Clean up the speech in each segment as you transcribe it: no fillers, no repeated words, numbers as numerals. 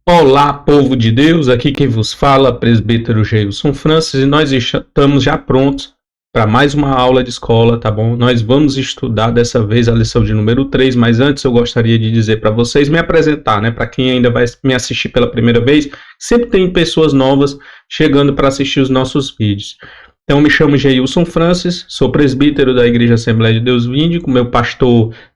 Olá, povo de Deus, aqui quem vos fala, presbítero Geilson Francis, e nós estamos já prontos para mais uma aula de escola, tá bom? Nós vamos estudar dessa vez a lição de número 3, mas antes eu gostaria de dizer para vocês, me apresentar, né? Para quem ainda vai me assistir pela primeira vez, sempre tem pessoas novas chegando para assistir os nossos vídeos. Então, me chamo Geilson Francis, sou presbítero da Igreja Assembleia de Deus Vinde, com meu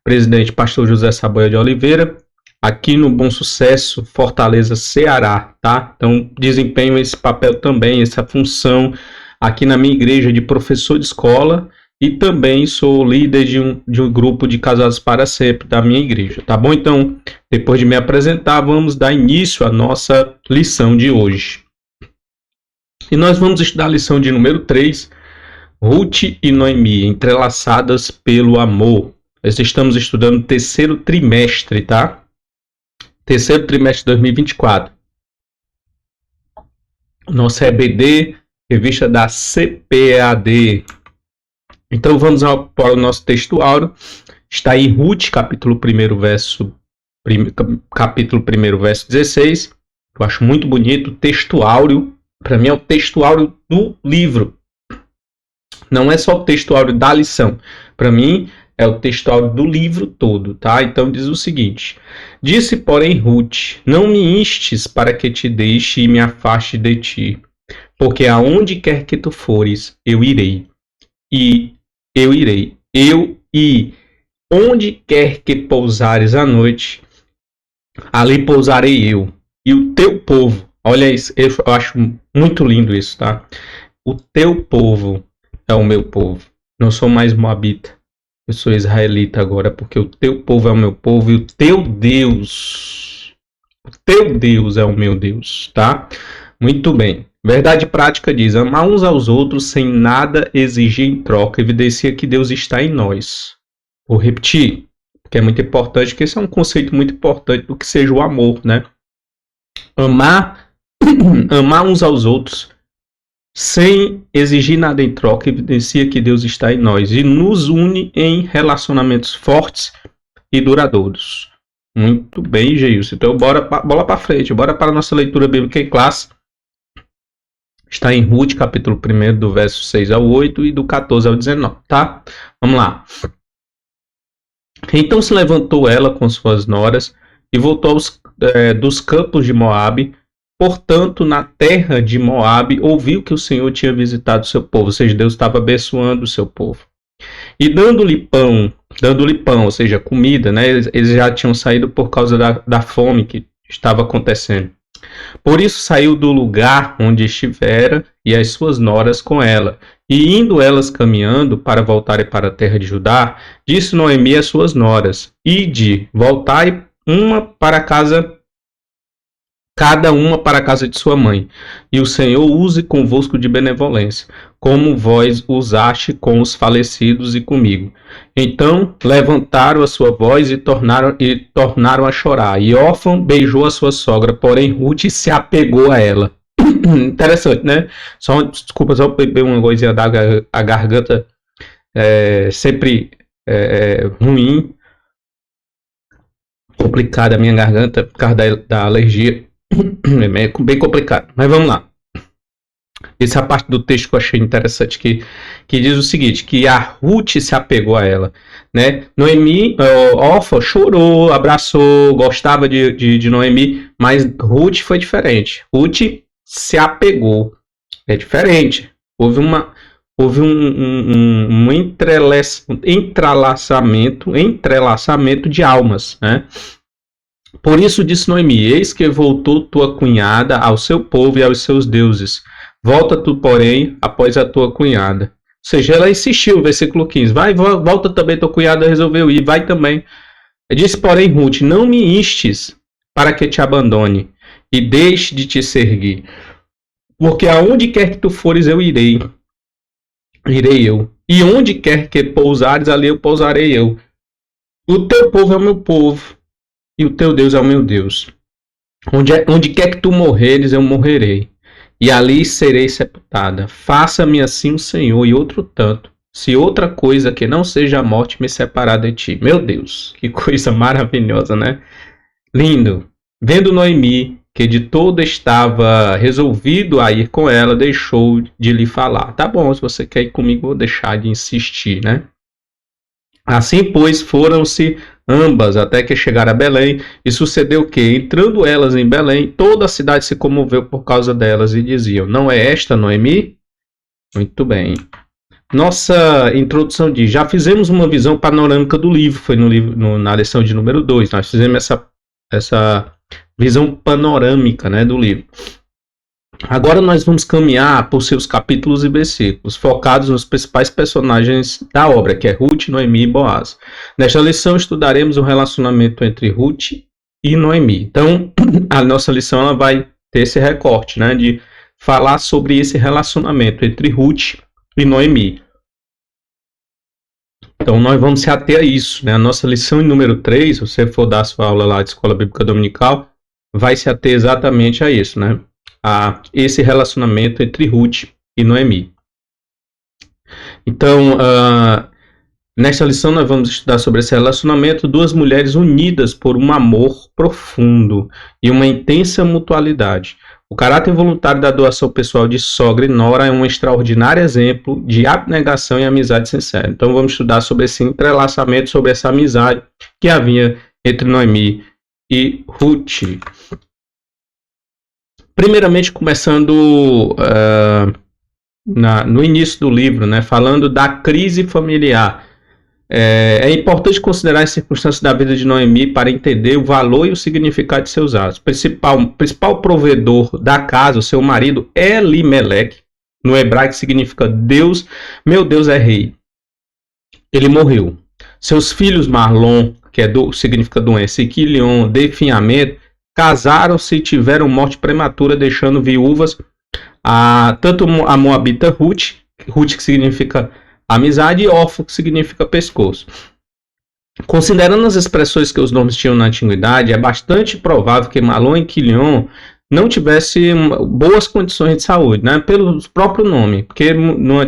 presidente, pastor José Saboia de Oliveira, aqui no Bom Sucesso, Fortaleza, Ceará, tá? Então, desempenho esse papel também, essa função aqui na minha igreja de professor de escola e também sou líder de um grupo de casados para sempre da minha igreja, tá bom? Então, depois de me apresentar, vamos dar início à nossa lição de hoje. E nós vamos estudar a lição de número 3, Ruth e Noemi, entrelaçadas pelo amor. Nós estamos estudando o terceiro trimestre, tá? Terceiro trimestre de 2024. Nossa EBD, revista da CPAD. Então vamos para o nosso texto áureo. Está em Ruth, capítulo 1, verso 16. Eu acho muito bonito, texto áureo. Para mim é o texto áureo do livro. Não é só o texto áureo da lição. Para mim é o texto áureo do livro todo, tá? Então diz o seguinte: disse, porém, Ruth, não me instes para que te deixe e me afaste de ti, porque aonde quer que tu fores, eu irei. E onde quer que pousares à noite, ali pousarei eu, e o teu povo. Olha isso, eu acho muito lindo isso, tá? O teu povo é o meu povo. Não sou mais moabita. Eu sou israelita agora, porque o teu povo é o meu povo e o teu Deus é o meu Deus, tá? Muito bem. Verdade prática diz, amar uns aos outros sem nada exigir em troca, evidencia que Deus está em nós. Vou repetir, porque é muito importante, porque esse é um conceito muito importante do que seja o amor, né? Amar uns aos outros sem exigir nada em troca, evidencia que Deus está em nós e nos une em relacionamentos fortes e duradouros. Muito bem, Geilson. Então, bola para frente. Bora para a nossa leitura bíblica em classe. Está em Ruth, capítulo 1, do verso 6 ao 8 e do 14 ao 19, tá? Vamos lá. Então se levantou ela com suas noras e voltou dos campos de Moabe. Portanto, na terra de Moabe, ouviu que o Senhor tinha visitado o seu povo, ou seja, Deus estava abençoando o seu povo. E dando-lhe pão, ou seja, comida, né? Eles já tinham saído por causa da fome que estava acontecendo. Por isso saiu do lugar onde estivera e as suas noras com ela. E indo elas caminhando para voltarem para a terra de Judá, disse Noemi às suas noras: ide, voltai cada uma para a casa de sua mãe, e o Senhor use convosco de benevolência, como vós usaste com os falecidos e comigo. Então levantaram a sua voz e tornaram a chorar. E Órfã beijou a sua sogra, porém Ruth se apegou a ela. Interessante, né? Desculpa, só beber uma coisinha d'água, a garganta sempre ruim, complicada a minha garganta por causa da alergia. É bem complicado, mas vamos lá. Essa parte do texto que eu achei interessante, que diz o seguinte, que a Ruth se apegou a ela, né? Noemi, Órfã chorou, abraçou, gostava de Noemi, mas Ruth foi diferente. Ruth se apegou, é diferente. Houve um entrelaçamento de almas, né? Por isso disse Noemi, eis que voltou tua cunhada ao seu povo e aos seus deuses. Volta tu, porém, após a tua cunhada. Ou seja, ela insistiu, versículo 15. Volta também, tua cunhada resolveu ir, vai também. Disse, porém, Ruth, não me instes para que te abandone e deixe de te seguir. Porque aonde quer que tu fores, eu irei eu. E onde quer que pousares, ali eu pousarei eu. O teu povo é o meu povo. E o teu Deus é o meu Deus. Onde quer que tu morreres, eu morrerei. E ali serei sepultada. Faça-me assim o Senhor e outro tanto, se outra coisa que não seja a morte me separar de ti. Meu Deus, que coisa maravilhosa, né? Lindo. Vendo Noemi que de todo estava resolvido a ir com ela, deixou de lhe falar. Tá bom, se você quer ir comigo, vou deixar de insistir, né? Assim, pois, foram-se ambas até que chegaram a Belém, e sucedeu que, entrando elas em Belém, toda a cidade se comoveu por causa delas, e diziam, não é esta Noemi? Muito bem. Nossa introdução diz, já fizemos uma visão panorâmica do livro, foi na lição de número 2, nós fizemos essa visão panorâmica, né, do livro. Agora nós vamos caminhar por seus capítulos e versículos, focados nos principais personagens da obra, que é Ruth, Noemi e Boaz. Nesta lição estudaremos o relacionamento entre Ruth e Noemi. Então, a nossa lição ela vai ter esse recorte, né, de falar sobre esse relacionamento entre Ruth e Noemi. Então, nós vamos se ater a isso, né? A nossa lição número 3, se você for dar a sua aula lá de Escola Bíblica Dominical, vai se ater exatamente a isso, né? A esse relacionamento entre Ruth e Noemi. Então, nesta lição nós vamos estudar sobre esse relacionamento, duas mulheres unidas por um amor profundo e uma intensa mutualidade. O caráter voluntário da doação pessoal de sogra e nora é um extraordinário exemplo de abnegação e amizade sincera. Então vamos estudar sobre esse entrelaçamento, sobre essa amizade que havia entre Noemi e Ruth. Primeiramente, começando no início do livro, né, falando da crise familiar. É importante considerar as circunstâncias da vida de Noemi para entender o valor e o significado de seus atos. O principal provedor da casa, o seu marido, Elimelec, no hebraico significa Deus, meu Deus é rei. Ele morreu. Seus filhos Marlon, que significa doença, e Quilion, definhamento, casaram-se e tiveram morte prematura, deixando viúvas tanto a moabita Ruth que significa amizade, e Orfo, que significa pescoço. Considerando as expressões que os nomes tinham na antiguidade, é bastante provável que Mahlon e Quilion não tivessem boas condições de saúde, né? Pelo próprio nome, porque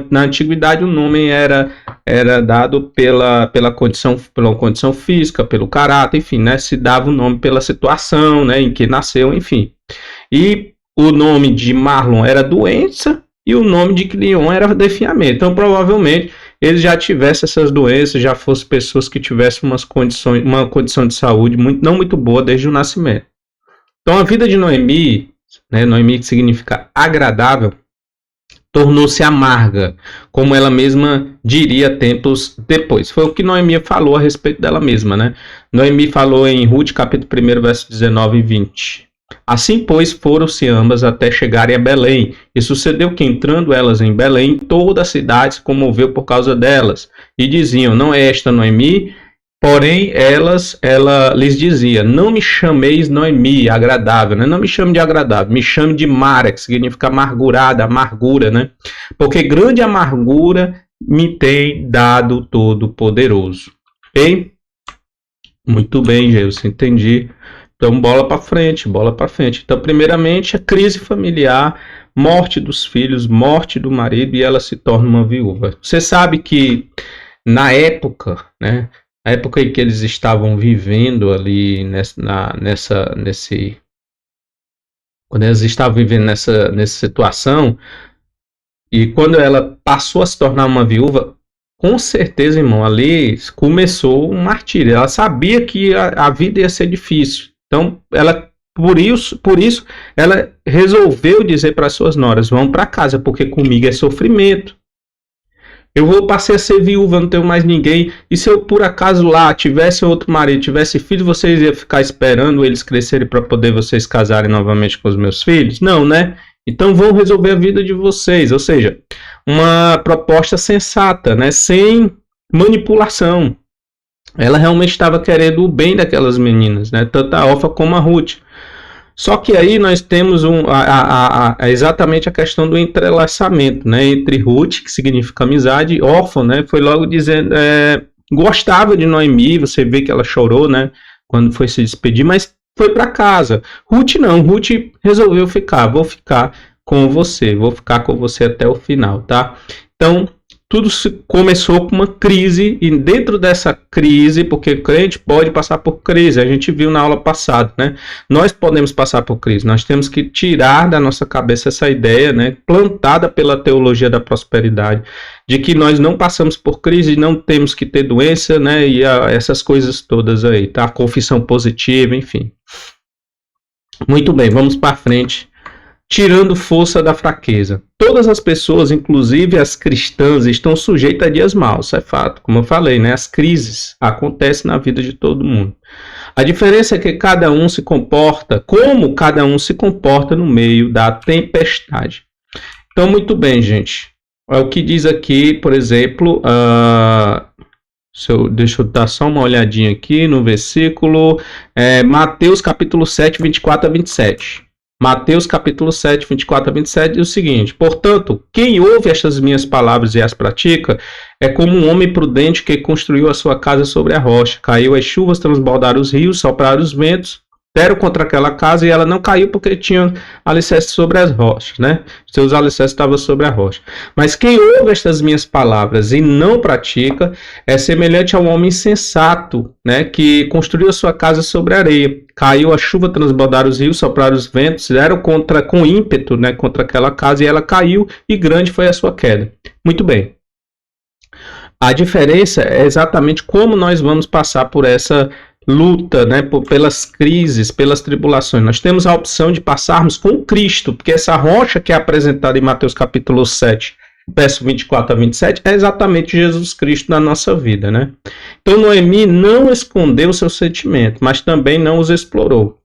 na antiguidade o nome era dado pela condição física, pelo caráter, enfim, né? Se dava o nome pela situação, né, em que nasceu, enfim. E o nome de Marlon era doença, e o nome de Quilion era definhamento. Então, provavelmente, eles já tivessem essas doenças, já fossem pessoas que tivessem uma condição de saúde não muito boa desde o nascimento. Então, a vida de Noemi, né, Noemi que significa agradável, tornou-se amarga, como ela mesma diria tempos depois. Foi o que Noemi falou a respeito dela mesma, né? Noemi falou em Ruth, capítulo 1, versos 19 e 20. Assim, pois, foram-se ambas até chegarem a Belém, e sucedeu que, entrando elas em Belém, toda a cidade se comoveu por causa delas, e diziam, não é esta Noemi? Porém, ela lhes dizia, não me chameis Noemi, agradável, né? Não me chame de agradável, me chame de Mara, que significa amargurada, amargura, né? Porque grande amargura me tem dado Todo-Poderoso. Ok? Muito bem, Gilson, entendi. Então, bola para frente, bola para frente. Então, primeiramente, a crise familiar, morte dos filhos, morte do marido, e ela se torna uma viúva. Você sabe que na época, né, a época em que eles estavam vivendo ali quando eles estavam vivendo nessa situação, e quando ela passou a se tornar uma viúva, com certeza, irmão, ali começou um martírio. Ela sabia que a vida ia ser difícil. Então, por isso, ela resolveu dizer para as suas noras, vão para casa, porque comigo é sofrimento. Passei a ser viúva, não tenho mais ninguém. E se eu, por acaso, lá tivesse outro marido, tivesse filho, vocês iam ficar esperando eles crescerem para poder vocês casarem novamente com os meus filhos? Não, né? Então, vão resolver a vida de vocês. Ou seja, uma proposta sensata, né? Sem manipulação. Ela realmente estava querendo o bem daquelas meninas, né? Tanto a Orfa como a Ruth. Só que aí nós temos exatamente a questão do entrelaçamento, né? Entre Ruth, que significa amizade, e Orfa, né? Foi logo dizendo, gostava de Noemi, você vê que ela chorou, né? Quando foi se despedir, mas foi para casa. Ruth não, Ruth resolveu ficar, vou ficar com você até o final, tá? Então, tudo começou com uma crise, e dentro dessa crise, porque o crente pode passar por crise, a gente viu na aula passada, né? Nós podemos passar por crise, nós temos que tirar da nossa cabeça essa ideia, né, plantada pela teologia da prosperidade, de que nós não passamos por crise, não temos que ter doença, né, e essas coisas todas aí, tá? Confissão positiva, enfim. Muito bem, vamos para frente. Tirando força da fraqueza. Todas as pessoas, inclusive as cristãs, estão sujeitas a dias maus, isso é fato. Como eu falei, né? As crises acontecem na vida de todo mundo. A diferença é que cada um se comporta, como cada um se comporta no meio da tempestade. Então, muito bem, gente. É o que diz aqui, por exemplo, deixa eu dar só uma olhadinha aqui no versículo, Mateus capítulo 7, 24 a 27. Mateus capítulo 7, 24 a 27 diz o seguinte: portanto, quem ouve estas minhas palavras e as pratica, é como um homem prudente que construiu a sua casa sobre a rocha. Caiu as chuvas, transbordaram os rios, sopraram os ventos, deram contra aquela casa e ela não caiu porque tinha alicerce sobre as rochas, né? Seus alicerces estavam sobre a rocha. Mas quem ouve estas minhas palavras e não pratica é semelhante a um homem insensato, né? Que construiu a sua casa sobre a areia. Caiu a chuva, transbordaram os rios, sopraram os ventos, deram com ímpeto, né? Contra aquela casa e ela caiu e grande foi a sua queda. Muito bem. A diferença é exatamente como nós vamos passar por essa luta, né, pelas crises, pelas tribulações. Nós temos a opção de passarmos com Cristo, porque essa rocha que é apresentada em Mateus capítulo 7, verso 24 a 27, é exatamente Jesus Cristo na nossa vida, né? Então Noemi não escondeu seu sentimento, mas também não os explorou,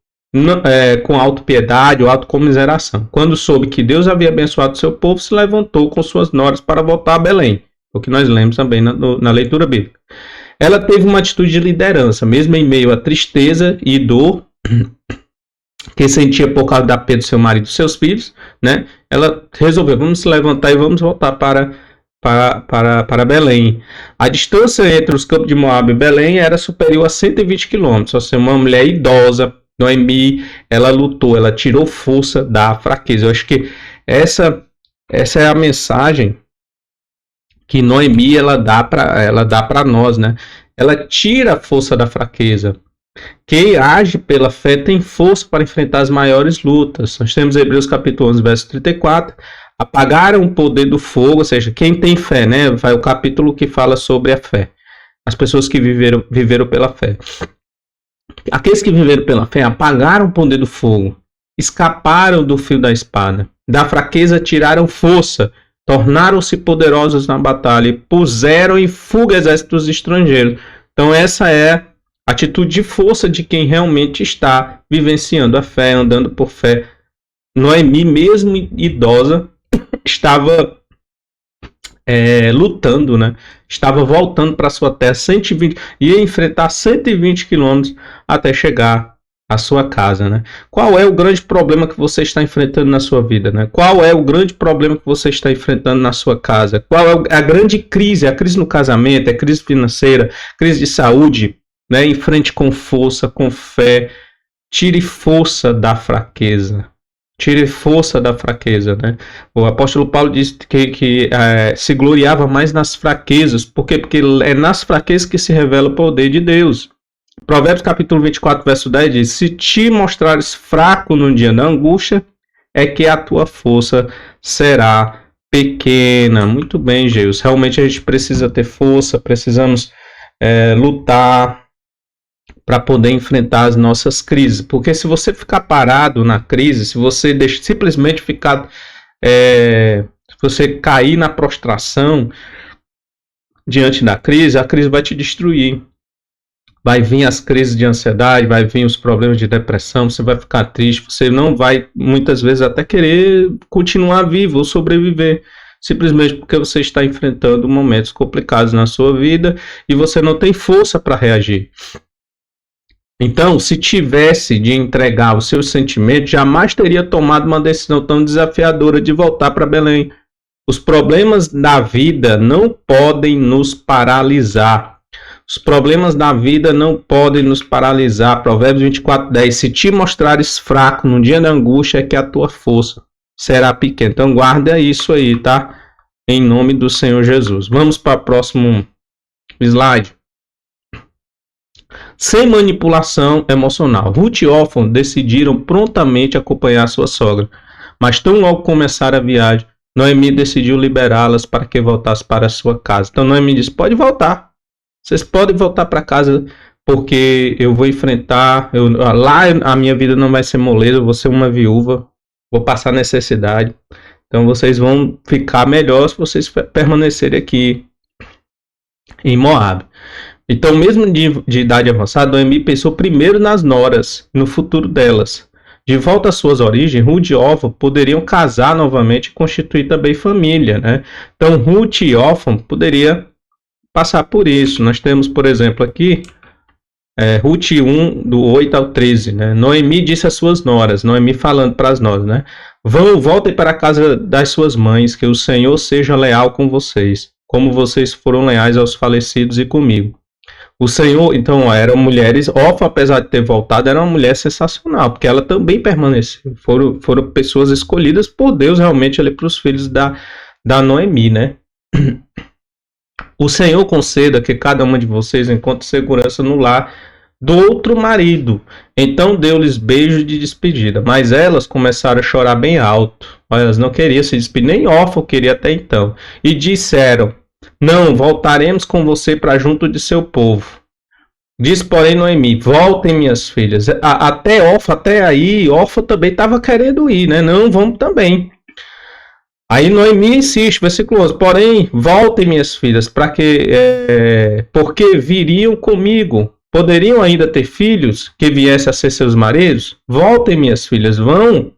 com autopiedade ou autocomiseração. Quando soube que Deus havia abençoado seu povo, se levantou com suas noras para voltar a Belém, o que nós lemos também na leitura bíblica. Ela teve uma atitude de liderança, mesmo em meio à tristeza e dor que sentia por causa da perda do seu marido e dos seus filhos, né? Ela resolveu, vamos se levantar e vamos voltar para Belém. A distância entre os campos de Moabe e Belém era superior a 120 quilômetros. Ou seja, uma mulher idosa, Noemi, ela lutou, ela tirou força da fraqueza. Eu acho que essa é a mensagem que Noemi ela dá para nós, né? Ela tira a força da fraqueza. Quem age pela fé tem força para enfrentar as maiores lutas. Nós temos Hebreus capítulo 11, verso 34. Apagaram o poder do fogo, ou seja, quem tem fé, né? Vai o capítulo que fala sobre a fé. As pessoas que viveram pela fé. Aqueles que viveram pela fé apagaram o poder do fogo, escaparam do fio da espada. Da fraqueza tiraram força, tornaram-se poderosos na batalha e puseram em fuga exércitos estrangeiros. Então essa é a atitude de força de quem realmente está vivenciando a fé, andando por fé. Noemi, mesmo idosa, estava lutando, né? Estava voltando para sua terra, ia enfrentar 120 quilômetros até chegar a sua casa, né? Qual é o grande problema que você está enfrentando na sua vida, né? Qual é o grande problema que você está enfrentando na sua casa? Qual é a grande crise? A crise no casamento, a crise financeira, crise de saúde, né? Enfrente com força, com fé. Tire força da fraqueza. Tire força da fraqueza, né? O apóstolo Paulo disse que se gloriava mais nas fraquezas. Por quê? Porque é nas fraquezas que se revela o poder de Deus. Provérbios capítulo 24, verso 10 diz: se te mostrares fraco no dia da angústia, é que a tua força será pequena. Muito bem, Geus. Realmente a gente precisa ter força, precisamos lutar para poder enfrentar as nossas crises. Porque se você ficar parado na crise, se você simplesmente ficar, se você cair na prostração diante da crise, a crise vai te destruir. Vai vir as crises de ansiedade, vai vir os problemas de depressão, você vai ficar triste, você não vai, muitas vezes, até querer continuar vivo ou sobreviver, simplesmente porque você está enfrentando momentos complicados na sua vida e você não tem força para reagir. Então, se tivesse de entregar os seus sentimentos, jamais teria tomado uma decisão tão desafiadora de voltar para Belém. Os problemas da vida não podem nos paralisar. Os problemas da vida não podem nos paralisar. Provérbios 24, 10. Se te mostrares fraco no dia da angústia, é que a tua força será pequena. Então guarda isso aí, tá? em nome do Senhor Jesus. Vamos para o próximo slide. Sem manipulação emocional, Ruth e Orfa decidiram prontamente acompanhar sua sogra, mas tão logo começaram a viagem, Noemi decidiu liberá-las para que voltasse para sua casa. Então Noemi disse, pode voltar, vocês podem voltar para casa, porque eu vou enfrentar, lá a minha vida não vai ser moleza, eu vou ser uma viúva, vou passar necessidade, então vocês vão ficar melhor se vocês permanecerem aqui em Moab. Então, mesmo de idade avançada, Noemi pensou primeiro nas noras, no futuro delas. De volta às suas origens, Ruth e Orfa poderiam casar novamente e constituir também família, né? Então, Ruth e Orfa poderiam passar por isso. Nós temos, por exemplo, aqui, Ruth 1, do 8 ao 13, né? Noemi disse às suas noras, Noemi falando para as noras, né? Voltem para a casa das suas mães, que o Senhor seja leal com vocês, como vocês foram leais aos falecidos e comigo. O Senhor, então, eram mulheres, Orfa, apesar de ter voltado, era uma mulher sensacional, porque ela também permaneceu. Foram pessoas escolhidas por Deus realmente ali para os filhos da Noemi, né? O Senhor conceda que cada uma de vocês encontre segurança no lar do outro marido. Então deu-lhes beijo de despedida, mas elas começaram a chorar bem alto. Elas não queriam se despedir, nem Orfa queria até então. E disseram, não, voltaremos com você para junto de seu povo. Diz, porém, Noemi, voltem minhas filhas. Até aí, Orfa também estava querendo ir, né? Não, vamos também. Aí Noemi insiste, versículo 11, porém, voltem minhas filhas, porque viriam comigo. Poderiam ainda ter filhos que viessem a ser seus maridos? Voltem minhas filhas, vão.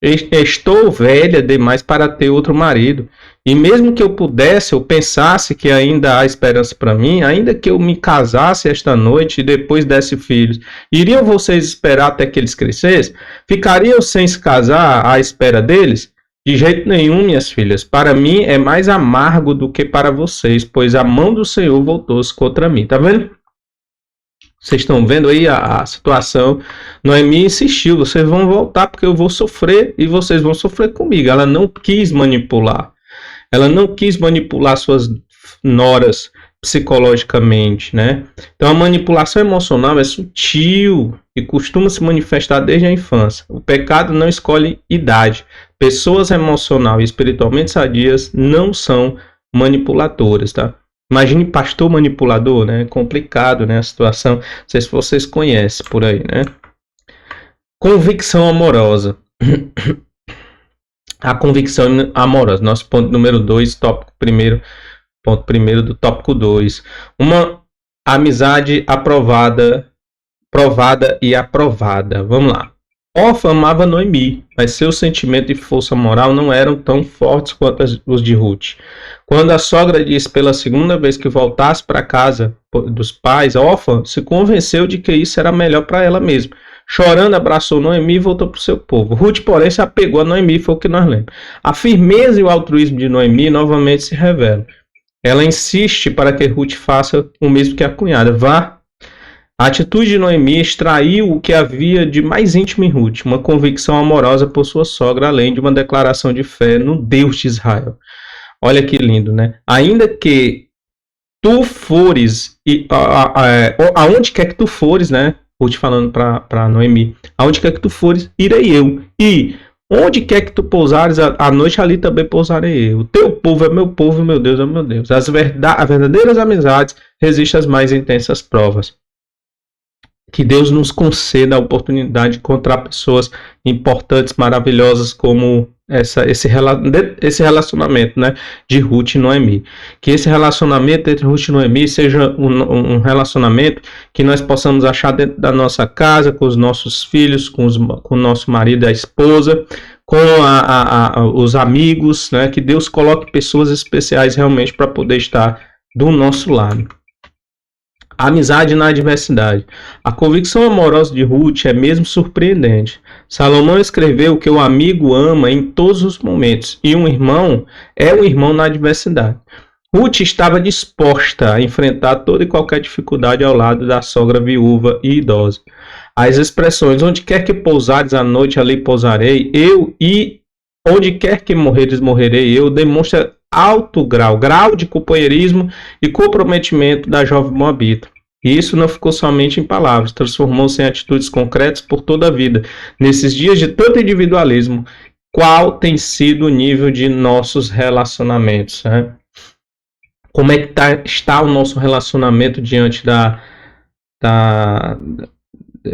Estou velha demais para ter outro marido. E mesmo que eu pudesse, eu pensasse que ainda há esperança para mim, ainda que eu me casasse esta noite e depois desse filhos, iriam vocês esperar até que eles crescessem? Ficariam sem se casar à espera deles? De jeito nenhum, minhas filhas. Para mim é mais amargo do que para vocês, pois a mão do Senhor voltou-se contra mim. Tá vendo? Vocês estão vendo aí a situação. Noemi insistiu, vocês vão voltar porque eu vou sofrer e vocês vão sofrer comigo. Ela não quis manipular. Ela não quis manipular suas noras psicologicamente, né? Então a manipulação emocional é sutil e costuma se manifestar desde a infância. O pecado não escolhe idade. Pessoas emocional e espiritualmente sadias não são manipuladoras, tá? Imagine pastor manipulador, né? Complicado, né? A situação. Não sei se vocês conhecem por aí, né? Convicção amorosa. A convicção amorosa. Nosso ponto número 2, tópico primeiro. Ponto primeiro do tópico 2. Uma amizade provada e aprovada. Vamos lá. Orfa amava Noemi, mas seus sentimentos e força moral não eram tão fortes quanto os de Ruth. Quando a sogra disse pela segunda vez que voltasse para a casa dos pais, Orfa se convenceu de que isso era melhor para ela mesma. Chorando, abraçou Noemi e voltou para o seu povo. Ruth, porém, se apegou a Noemi, foi o que nós lemos. A firmeza e o altruísmo de Noemi novamente se revelam. Ela insiste para que Ruth faça o mesmo que a cunhada. Vá. A atitude de Noemi extraiu o que havia de mais íntimo em Ruth, uma convicção amorosa por sua sogra, além de uma declaração de fé no Deus de Israel. Olha que lindo, né? Ainda que tu fores, aonde quer que tu fores, né? Ruth falando para Noemi, aonde quer que tu fores, irei eu. E onde quer que tu pousares, a noite ali também pousarei eu. O teu povo é meu povo, meu Deus é meu Deus. As verdadeiras amizades resistem às mais intensas provas. Que Deus nos conceda a oportunidade de encontrar pessoas importantes, maravilhosas, como esse relacionamento, né, de Ruth e Noemi. Que esse relacionamento entre Ruth e Noemi seja um relacionamento que nós possamos achar dentro da nossa casa, com os nossos filhos, com o nosso marido e a esposa, com os amigos, né, que Deus coloque pessoas especiais realmente para poder estar do nosso lado. Amizade na adversidade. A convicção amorosa de Ruth é mesmo surpreendente. Salomão escreveu que o amigo ama em todos os momentos e um irmão é um irmão na adversidade. Ruth estava disposta a enfrentar toda e qualquer dificuldade ao lado da sogra viúva e idosa. As expressões onde quer que pousares à noite ali pousarei, eu, e onde quer que morreres morrerei eu, demonstra alto grau de companheirismo e comprometimento da jovem moabita. E isso não ficou somente em palavras, transformou-se em atitudes concretas por toda a vida. Nesses dias de tanto individualismo, qual tem sido o nível de nossos relacionamentos, né? Como é que está o nosso relacionamento diante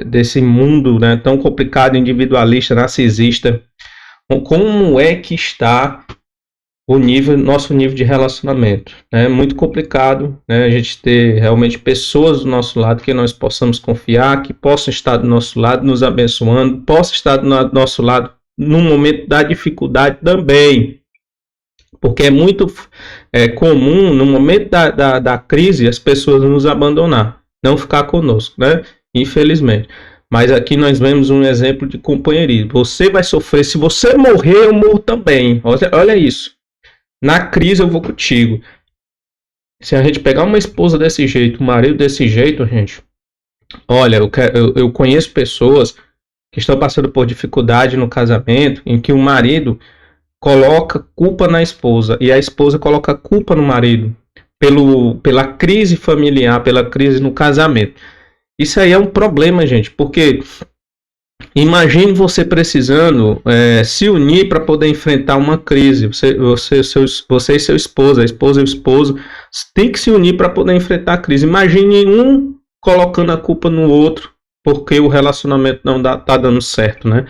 desse mundo, né, tão complicado, individualista, narcisista? Como é que está nosso nível de relacionamento? É muito complicado, né, a gente ter realmente pessoas do nosso lado que nós possamos confiar, que possam estar do nosso lado nos abençoando, possam estar do nosso lado no momento da dificuldade também. Porque é muito comum, no momento da crise, as pessoas nos abandonar, não ficar conosco, né? Infelizmente. Mas aqui nós vemos um exemplo de companheirismo. Você vai sofrer, se você morrer, eu morro também. Olha isso. Na crise eu vou contigo. Se a gente pegar uma esposa desse jeito, um marido desse jeito, gente, olha, eu conheço pessoas que estão passando por dificuldade no casamento, em que o marido coloca culpa na esposa e a esposa coloca culpa no marido pela crise familiar, pela crise no casamento. Isso aí é um problema, gente, porque imagine você precisando se unir para poder enfrentar uma crise. Você e seu esposo, a esposa e o esposo tem que se unir para poder enfrentar a crise. Imagine um colocando a culpa no outro porque o relacionamento não está dando certo, né?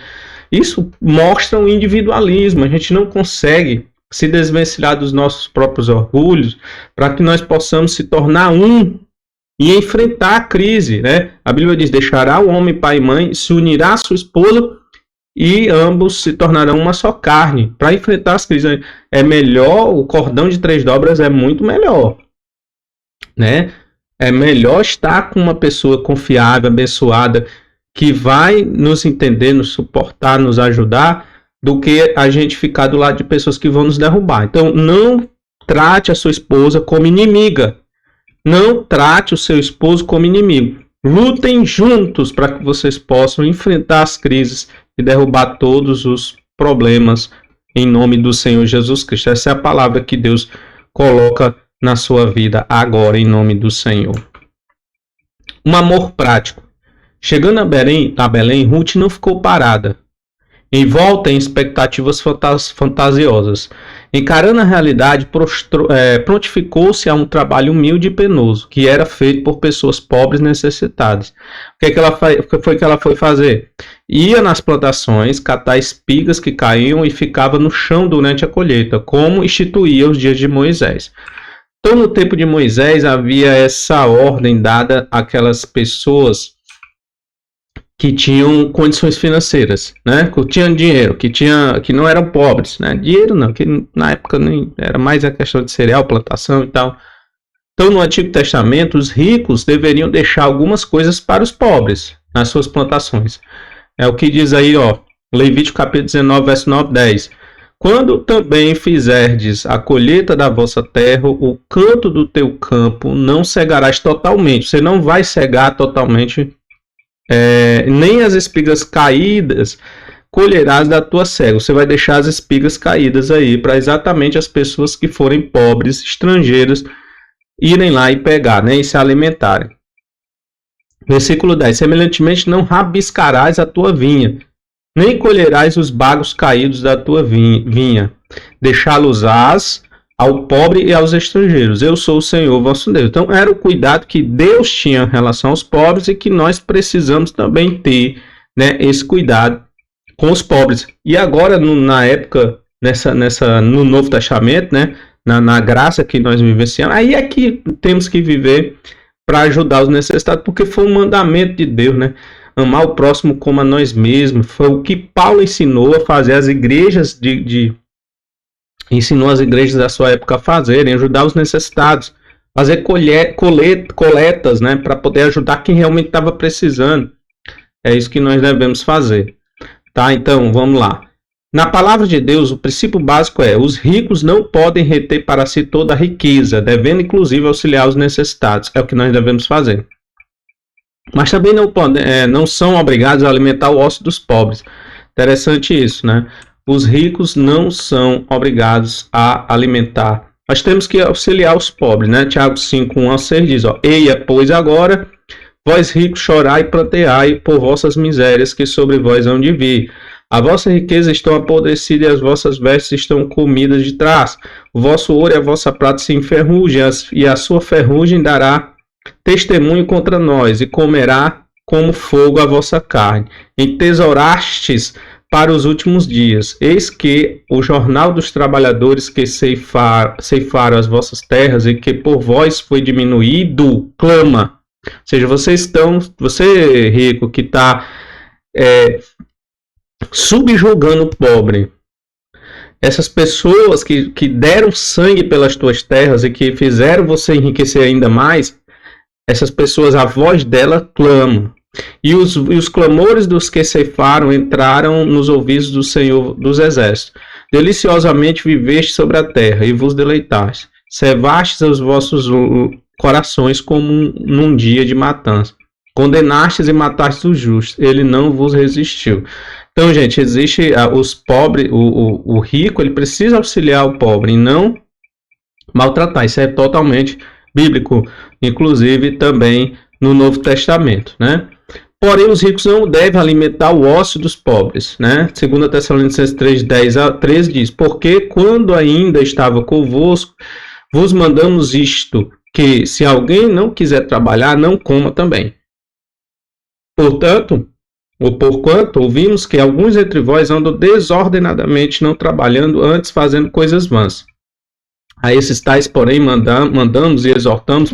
Isso mostra um individualismo. A gente não consegue se desvencilhar dos nossos próprios orgulhos para que nós possamos se tornar um e enfrentar a crise, né? A Bíblia diz: deixará o homem pai e mãe, se unirá a sua esposa e ambos se tornarão uma só carne. Para enfrentar as crises é melhor, o cordão de 3 dobras é muito melhor, né? É melhor estar com uma pessoa confiável, abençoada, que vai nos entender, nos suportar, nos ajudar, do que a gente ficar do lado de pessoas que vão nos derrubar. Então, não trate a sua esposa como inimiga. Não trate o seu esposo como inimigo. Lutem juntos para que vocês possam enfrentar as crises e derrubar todos os problemas em nome do Senhor Jesus Cristo. Essa é a palavra que Deus coloca na sua vida agora, em nome do Senhor. Um amor prático. Chegando a Belém, Ruth não ficou parada, envolta em expectativas fantasiosas. Encarando a realidade, prontificou-se a um trabalho humilde e penoso, que era feito por pessoas pobres necessitadas. O que foi que ela foi fazer? Ia nas plantações, catar espigas que caíam e ficava no chão durante a colheita, como instituía os dias de Moisés. Então, no tempo de Moisés, havia essa ordem dada àquelas pessoas que tinham condições financeiras, né? Que tinham dinheiro, que não eram pobres, né? Dinheiro não, que na época nem era mais a questão de cereal, plantação e tal. Então, no Antigo Testamento, os ricos deveriam deixar algumas coisas para os pobres nas suas plantações. É o que diz aí, ó, Levítico capítulo 19, verso 9, 10. Quando também fizerdes a colheita da vossa terra, o canto do teu campo não cegarás totalmente. Você não vai cegar totalmente, nem as espigas caídas colherás da tua cega. Você vai deixar as espigas caídas aí para exatamente as pessoas que forem pobres, estrangeiros, irem lá e pegar, né, e se alimentarem. Versículo 10. Semelhantemente, não rabiscarás a tua vinha, nem colherás os bagos caídos da tua vinha. Deixá-los-ás ao pobre e aos estrangeiros. Eu sou o Senhor vosso Deus. Então, era o cuidado que Deus tinha em relação aos pobres e que nós precisamos também ter, né, esse cuidado com os pobres. E agora, na época, no Novo Testamento, né, na graça que nós vivenciamos, aí é que temos que viver para ajudar os necessitados, porque foi um mandamento de Deus, né? Amar o próximo como a nós mesmos. Foi o que Paulo ensinou a fazer as igrejas ensinou as igrejas da sua época a fazerem, ajudar os necessitados, fazer coletas, né, para poder ajudar quem realmente estava precisando. É isso que nós devemos fazer, tá? Então, vamos lá. Na palavra de Deus, o princípio básico é: os ricos não podem reter para si toda a riqueza, devendo inclusive auxiliar os necessitados. É o que nós devemos fazer. Mas também não são obrigados a alimentar o ócio dos pobres. Interessante isso, né? os ricos não são obrigados a alimentar. Nós temos que auxiliar os pobres, né? Tiago 5, 1 a 6 diz, ó, eia, pois agora, vós ricos chorai e pranteai por vossas misérias que sobre vós hão de vir. A vossa riqueza estão apodrecida e as vossas vestes estão comidas de trás. O vosso ouro e a vossa prata se enferrugem, e a sua ferrugem dará testemunho contra nós, e comerá como fogo a vossa carne. Entesourastes para os últimos dias. Eis que o jornal dos trabalhadores que ceifaram as vossas terras e que por vós foi diminuído, clama. Ou seja, você rico que está subjugando o pobre, essas pessoas que deram sangue pelas tuas terras e que fizeram você enriquecer ainda mais, essas pessoas, a voz dela clama. E os clamores dos que ceifaram entraram nos ouvidos do Senhor dos Exércitos. Deliciosamente viveste sobre a terra e vos deleitastes. Cevastes os vossos corações como num dia de matança. Condenastes e matastes os justos. Ele não vos resistiu. Então, gente, existe os pobres, o rico, ele precisa auxiliar o pobre e não maltratar. Isso é totalmente bíblico, inclusive também no Novo Testamento, né? Porém, os ricos não devem alimentar o ócio dos pobres, né? 2 Tessalonicenses 3, 10 a 13 diz, porque quando ainda estava convosco, vos mandamos isto, que se alguém não quiser trabalhar, não coma também. Portanto, ou porquanto ouvimos que alguns entre vós andam desordenadamente, não trabalhando, antes fazendo coisas vãs. A esses tais, porém, mandamos e exortamos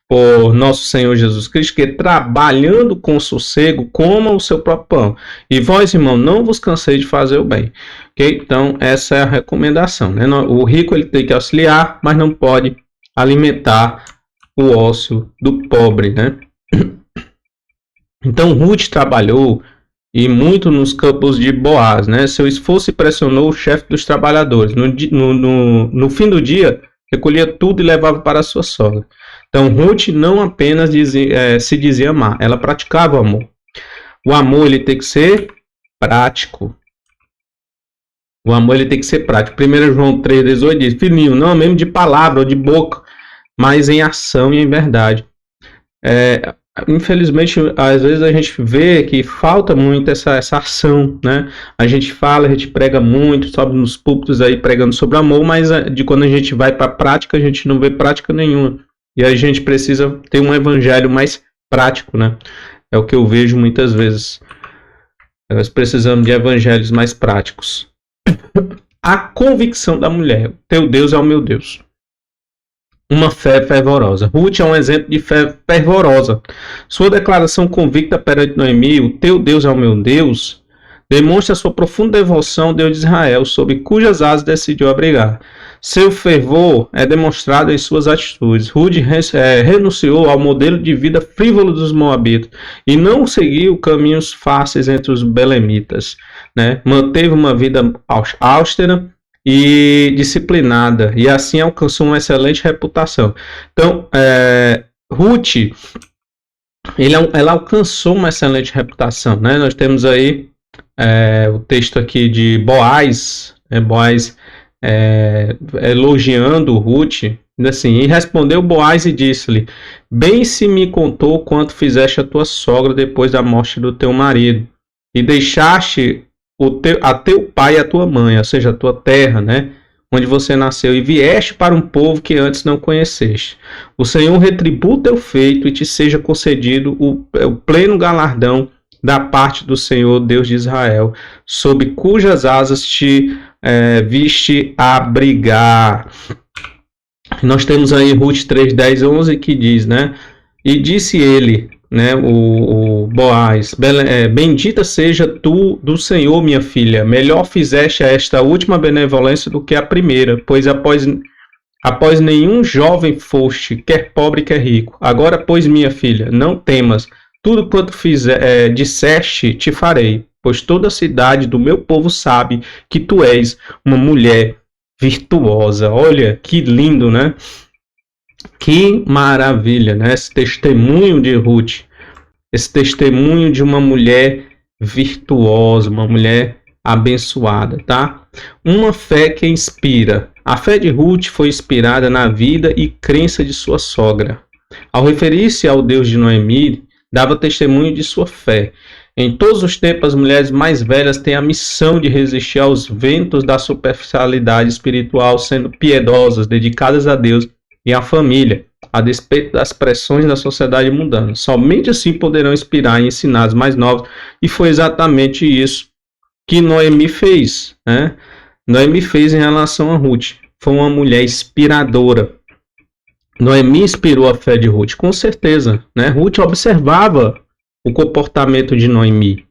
por nosso Senhor Jesus Cristo, que trabalhando com sossego, coma o seu próprio pão. E vós, irmão, não vos canseis de fazer o bem. Okay? Então, essa é a recomendação, né? O rico ele tem que auxiliar, mas não pode alimentar o ócio do pobre, né? Então, Ruth trabalhou e muito nos campos de Boaz, né? Seu esforço pressionou o chefe dos trabalhadores. No fim do dia, recolhia tudo e levava para a sua sogra. Então, Ruth não apenas se dizia amar, ela praticava o amor. O amor ele tem que ser prático. O amor ele tem que ser prático. 1 João 3,18 diz, filhinho, não amemos de palavra ou de boca, mas em ação e em verdade. Infelizmente, às vezes a gente vê que falta muito essa ação, né? A gente fala, a gente prega muito, sobe nos púlpitos aí pregando sobre amor, mas quando a gente vai para a prática, a gente não vê prática nenhuma. E a gente precisa ter um evangelho mais prático, né? É o que eu vejo muitas vezes. Nós precisamos de evangelhos mais práticos. A convicção da mulher. Teu Deus é o meu Deus. Uma fé fervorosa. Ruth é um exemplo de fé fervorosa. Sua declaração convicta perante Noemi, o teu Deus é o meu Deus, demonstra sua profunda devoção ao Deus de Israel, sob cujas asas decidiu abrigar. Seu fervor é demonstrado em suas atitudes. Ruth renunciou ao modelo de vida frívolo dos moabitas e não seguiu caminhos fáceis entre os belemitas, né? Manteve uma vida austera e disciplinada, e assim alcançou uma excelente reputação. Então, Ruth, ela alcançou uma excelente reputação, né? Nós temos aí o texto aqui de Boaz, Boaz elogiando Ruth, assim, e respondeu Boaz e disse-lhe, bem se me contou quanto fizeste a tua sogra depois da morte do teu marido, e deixaste a teu pai e a tua mãe, ou seja, a tua terra, né, onde você nasceu, e vieste para um povo que antes não conheceste. O Senhor retribua o teu feito e te seja concedido o pleno galardão da parte do Senhor, Deus de Israel, sob cujas asas te viste abrigar. Nós temos aí Ruth 3, 10, 11, que diz, né, e disse ele, né, o Boaz, bendita seja tu do Senhor, minha filha, melhor fizeste esta última benevolência do que a primeira, pois após nenhum jovem foste, quer pobre, quer rico. Agora, pois, minha filha, não temas, tudo quanto disseste te farei, pois toda a cidade do meu povo sabe que tu és uma mulher virtuosa. Olha, que lindo, né? Que maravilha, né? Esse testemunho de Ruth, esse testemunho de uma mulher virtuosa, uma mulher abençoada, tá? Uma fé que inspira. A fé de Ruth foi inspirada na vida e crença de sua sogra. Ao referir-se ao Deus de Noemi, dava testemunho de sua fé. Em todos os tempos, as mulheres mais velhas têm a missão de resistir aos ventos da superficialidade espiritual, sendo piedosas, dedicadas a Deus e à família, a despeito das pressões da sociedade mundana. Somente assim poderão inspirar e ensinar as mais novas, e foi exatamente isso que Noemi fez, né? Noemi fez em relação a Ruth. Foi uma mulher inspiradora. Noemi inspirou a fé de Ruth, com certeza, né? Ruth observava o comportamento de Noemi.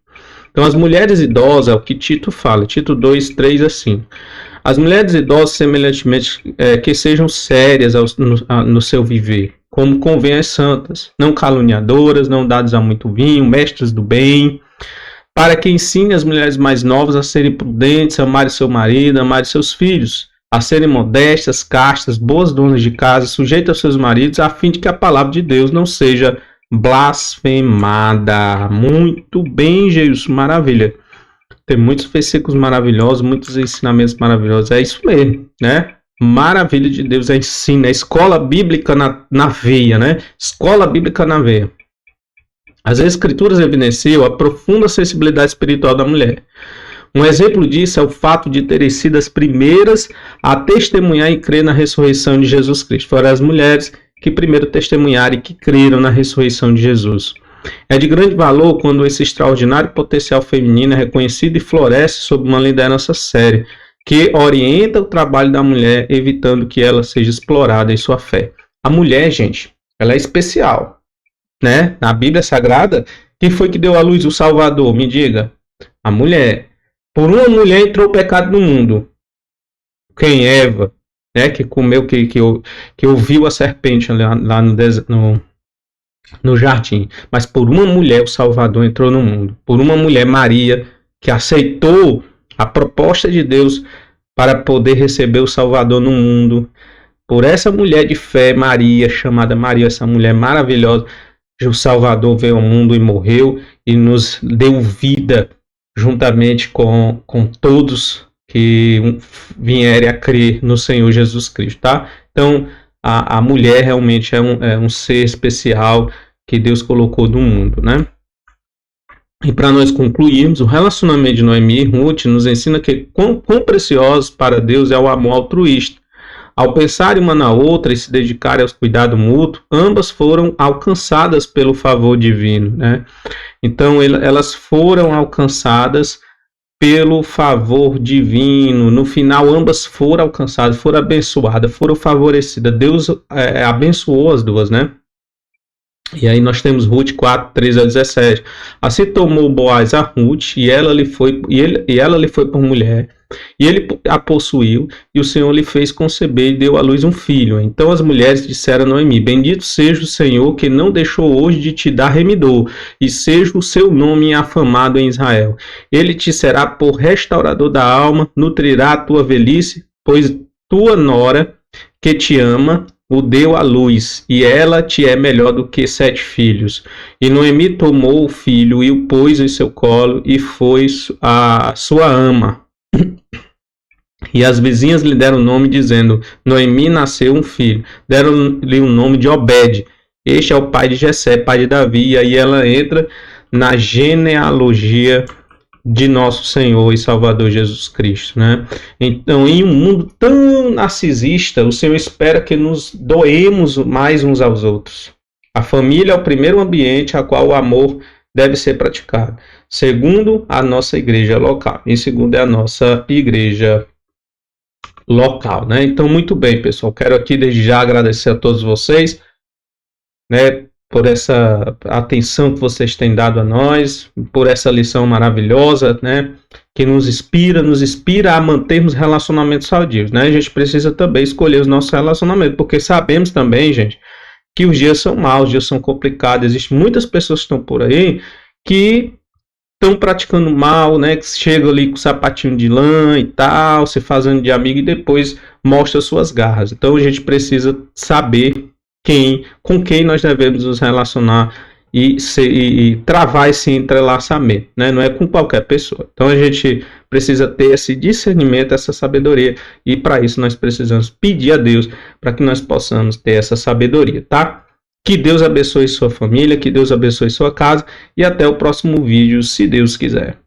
Então, as mulheres idosas, é o que Tito fala, Tito 2:3, assim. As mulheres idosas, semelhantemente, que sejam sérias no seu viver, como convém às santas, não caluniadoras, não dadas a muito vinho, mestras do bem, para que ensine as mulheres mais novas a serem prudentes, a amarem seu marido, a amarem seus filhos, a serem modestas, castas, boas donas de casa, sujeitas aos seus maridos, a fim de que a palavra de Deus não seja blasfemada. Muito bem, Jesus, maravilha. Tem muitos versículos maravilhosos, muitos ensinamentos maravilhosos. É isso mesmo, né? Maravilha de Deus é ensino, é escola bíblica na veia, né? Escola bíblica na veia. As escrituras evidenciam a profunda sensibilidade espiritual da mulher. Um exemplo disso é o fato de terem sido as primeiras a testemunhar e crer na ressurreição de Jesus Cristo. Foram as mulheres que primeiro testemunharam e que creram na ressurreição de Jesus. É de grande valor quando esse extraordinário potencial feminino é reconhecido e floresce sob uma liderança séria, que orienta o trabalho da mulher, evitando que ela seja explorada em sua fé. A mulher, gente, ela é especial, né? Na Bíblia Sagrada, quem foi que deu à luz o Salvador? Me diga. A mulher. Por uma mulher entrou o pecado no mundo. Quem? Eva, né? Que comeu, que ouviu a serpente lá no jardim. Mas por uma mulher o Salvador entrou no mundo. Por uma mulher, Maria, que aceitou a proposta de Deus para poder receber o Salvador no mundo. Por essa mulher de fé, Maria, chamada Maria, essa mulher maravilhosa, o Salvador veio ao mundo e morreu e nos deu vida juntamente com todos que vierem a crer no Senhor Jesus Cristo, tá? Então, a mulher realmente é um ser especial que Deus colocou no mundo, né? E para nós concluirmos, o relacionamento de Noemi e Ruth nos ensina que quão precioso para Deus é o amor altruísta. Ao pensarem uma na outra e se dedicarem aos cuidados mútuos, ambas foram alcançadas pelo favor divino, né? Então, elas foram alcançadas pelo favor divino. No final, ambas foram alcançadas, foram abençoadas, foram favorecidas. Deus abençoou as duas, né? E aí nós temos Ruth 4:13-17. Assim tomou Boaz a Ruth, e ela lhe foi por mulher, e ele a possuiu, e o Senhor lhe fez conceber e deu à luz um filho. Então as mulheres disseram a Noemi: Bendito seja o Senhor, que não deixou hoje de te dar remidor, e seja o seu nome afamado em Israel. Ele te será por restaurador da alma, nutrirá a tua velhice, pois tua nora, que te ama, o deu à luz, e ela te é melhor do que 7 filhos. E Noemi tomou o filho e o pôs em seu colo, e foi a sua ama. E as vizinhas lhe deram o nome, dizendo: Noemi nasceu um filho. Deram-lhe o nome de Obed. Este é o pai de Jessé, pai de Davi. E aí ela entra na genealogia de nosso Senhor e Salvador Jesus Cristo, né? Então, em um mundo tão narcisista, o Senhor espera que nos doemos mais uns aos outros. A família é o primeiro ambiente a qual o amor deve ser praticado. Segundo, a nossa igreja local. Em segundo, é a nossa igreja local, né? Então, muito bem, pessoal. Quero aqui desde já agradecer a todos vocês, né, por essa atenção que vocês têm dado a nós, por essa lição maravilhosa, né, que nos inspira a mantermos relacionamentos saudios, né? A gente precisa também escolher os nossos relacionamentos, porque sabemos também, gente, que os dias são maus, os dias são complicados. Existem muitas pessoas que estão por aí que estão praticando mal, né? Que chegam ali com sapatinho de lã e tal, se fazendo de amigo e depois mostra suas garras. Então a gente precisa saber com quem nós devemos nos relacionar e travar esse entrelaçamento, né? Não é com qualquer pessoa. Então a gente precisa ter esse discernimento, essa sabedoria, e para isso nós precisamos pedir a Deus para que nós possamos ter essa sabedoria, tá? Que Deus abençoe sua família, que Deus abençoe sua casa, e até o próximo vídeo, se Deus quiser.